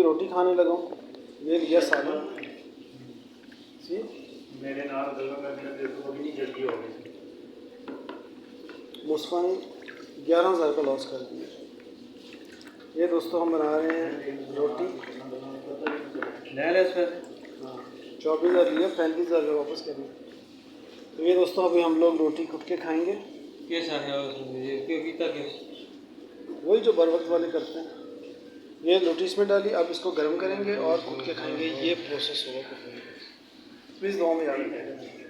रोटी खाने लगा हूँ। ये लिया सालन जी, मेरे नाल गल्लां करने दे तो भी नहीं जल्दी हो गई। मुस्कान 11,000 का लॉस कर दिया। ये दोस्तों हम बना रहे हैं रोटी। ले ले सर। हाँ 24,000 लिया, 35,000 का वापस करेंगे। तो ये दोस्तों अभी हम लोग रोटी कुट के खाएंगे। कैसा है ये क्यों कितना के वही जो बर वक्त वाले करते हैं। ये रोटी इसमें डाली, अब इसको गर्म करेंगे और कुट के खाएंगे। ये प्रोसेस होगा कुकिंग। प्लीज़ दुआ में याद रखें।